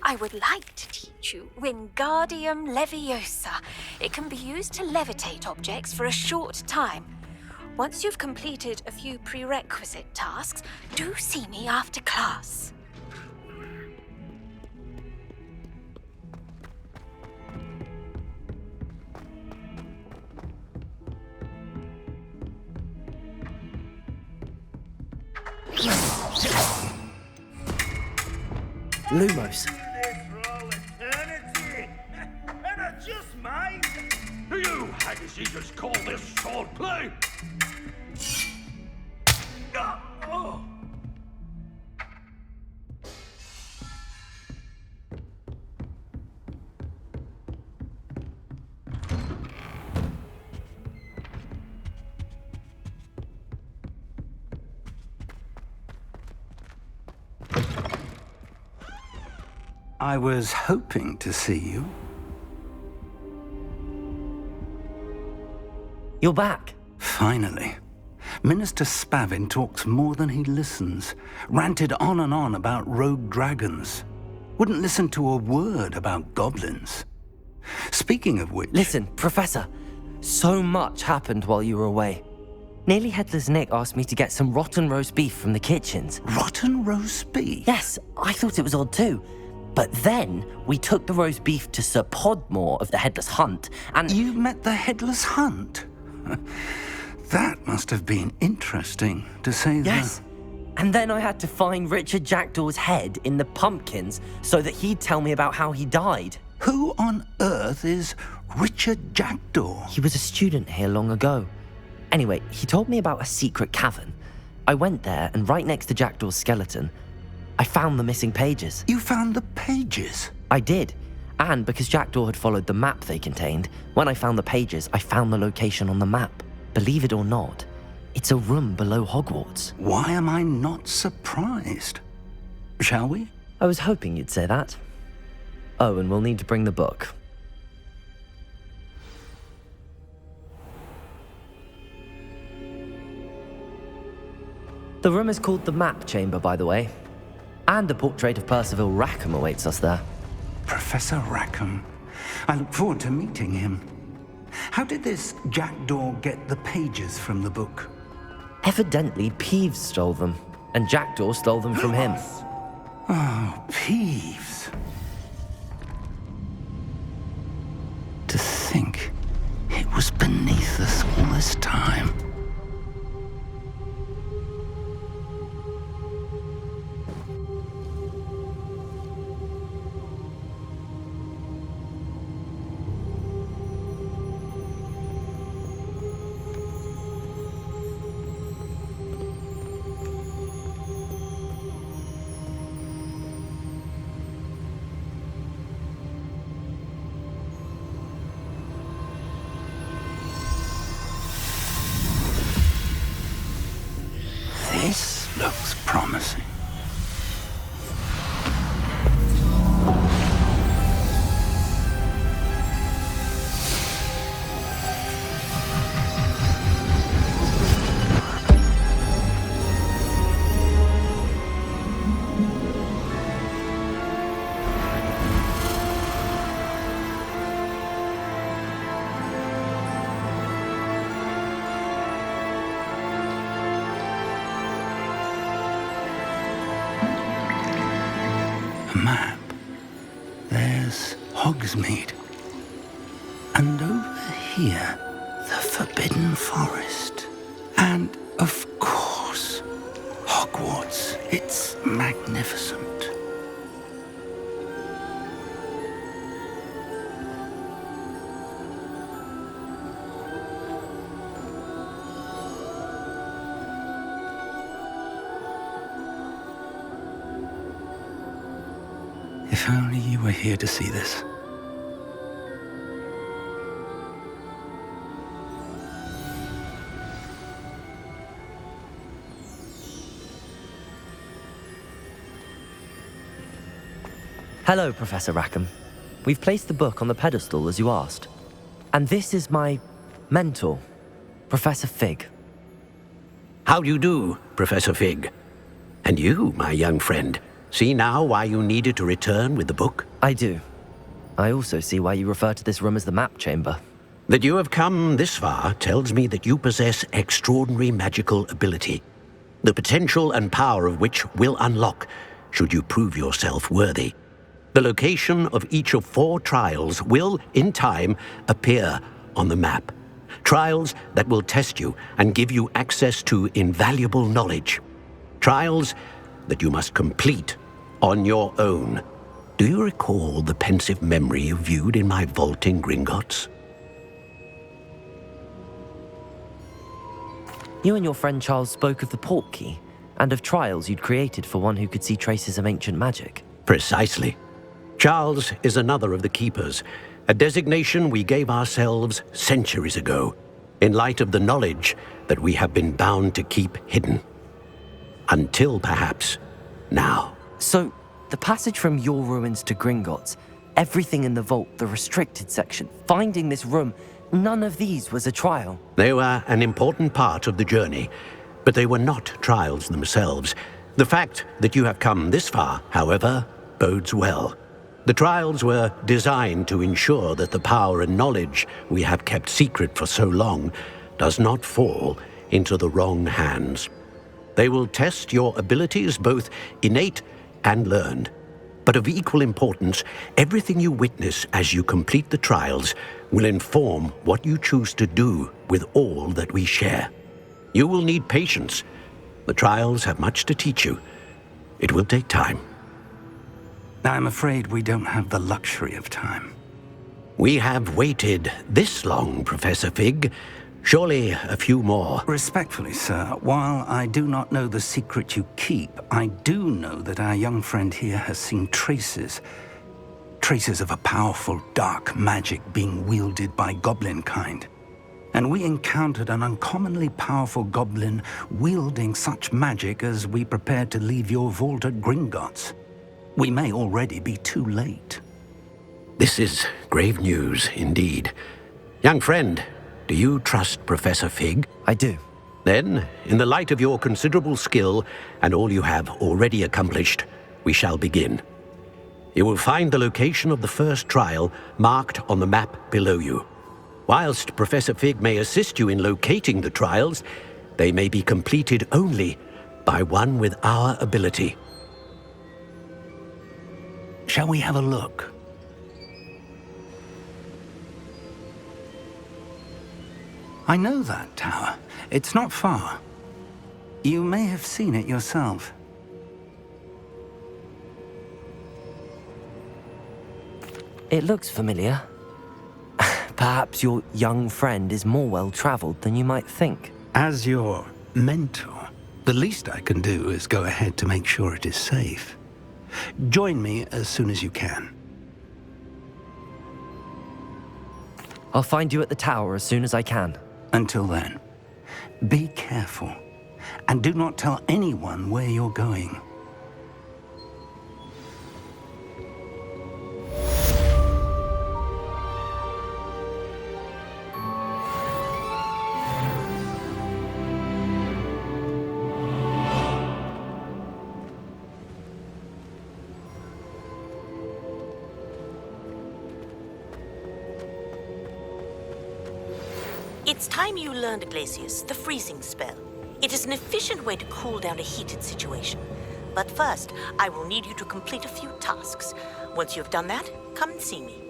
I would like to teach you Wingardium Leviosa. It can be used to levitate objects for a short time. Once you've completed a few prerequisite tasks, do see me after class. Lumos. Do you haggies call this swordplay? Oh. I was hoping to see you. You're back. Finally. Minister Spavin talks more than he listens. Ranted on and on about rogue dragons. Wouldn't listen to a word about goblins. Speaking of which... Listen, Professor. So much happened while you were away. Nearly Headless Nick asked me to get some rotten roast beef from the kitchens. Rotten roast beef? Yes, I thought it was odd too. But then we took the roast beef to Sir Podmore of the Headless Hunt, and... You met the Headless Hunt? That must have been interesting, to say the... Yes. And then I had to find Richard Jackdaw's head in the pumpkins so that he'd tell me about how he died. Who on earth is Richard Jackdaw? He was a student here long ago. Anyway, he told me about a secret cavern. I went there, and right next to Jackdaw's skeleton, I found the missing pages. You found the pages? I did. And because Jackdaw had followed the map they contained, when I found the pages, I found the location on the map. Believe it or not, it's a room below Hogwarts. Why am I not surprised? Shall we? I was hoping you'd say that. Oh, and we'll need to bring the book. The room is called the Map Chamber, by the way. And a portrait of Percival Rackham awaits us there. Professor Rackham. I look forward to meeting him. How did this Jackdaw get the pages from the book? Evidently, Peeves stole them, and Jackdaw stole them from him. Oh, Peeves. To think it was beneath us all this time. This looks promising. Map. There's Hogsmeade. And over here, the Forbidden Forest. And, of course, Hogwarts. It's magnificent. If only you were here to see this. Hello, Professor Rackham. We've placed the book on the pedestal as you asked. And this is my mentor, Professor Fig. How do you do, Professor Fig? And you, my young friend, See now why you needed to return with the book? I do. I also see why you refer to this room as the map chamber. That you have come this far tells me that you possess extraordinary magical ability, the potential and power of which will unlock should you prove yourself worthy. The location of each of 4 trials will, in time, appear on the map. Trials that will test you and give you access to invaluable knowledge. Trials that you must complete on your own. Do you recall the pensive memory you viewed in my vault in Gringotts? You and your friend Charles spoke of the port key and of trials you'd created for one who could see traces of ancient magic. Precisely. Charles is another of the keepers, a designation we gave ourselves centuries ago, in light of the knowledge that we have been bound to keep hidden. Until perhaps now. So, the passage from your ruins to Gringotts, everything in the vault, the restricted section, finding this room, none of these was a trial. They were an important part of the journey, but they were not trials themselves. The fact that you have come this far, however, bodes well. The trials were designed to ensure that the power and knowledge we have kept secret for so long does not fall into the wrong hands. They will test your abilities, both innate and learned. But of equal importance, everything you witness as you complete the trials will inform what you choose to do with all that we share. You will need patience. The trials have much to teach you. It will take time. I'm afraid we don't have the luxury of time. We have waited this long, Professor Fig. Surely a few more. Respectfully, sir, while I do not know the secret you keep, I do know that our young friend here has seen traces of a powerful dark magic being wielded by goblin kind. And we encountered an uncommonly powerful goblin wielding such magic as we prepared to leave your vault at Gringotts. We may already be too late. This is grave news indeed. Young friend, do you trust Professor Fig? I do. Then, in the light of your considerable skill and all you have already accomplished, we shall begin. You will find the location of the first trial marked on the map below you. Whilst Professor Fig may assist you in locating the trials, they may be completed only by one with our ability. Shall we have a look? I know that tower. It's not far. You may have seen it yourself. It looks familiar. Perhaps your young friend is more well-traveled than you might think. As your mentor, the least I can do is go ahead to make sure it is safe. Join me as soon as you can. I'll find you at the tower as soon as I can. Until then, be careful, and do not tell anyone where you're going. It's time you learned, Glacius, the freezing spell. It is an efficient way to cool down a heated situation. But first, I will need you to complete a few tasks. Once you have done that, come and see me.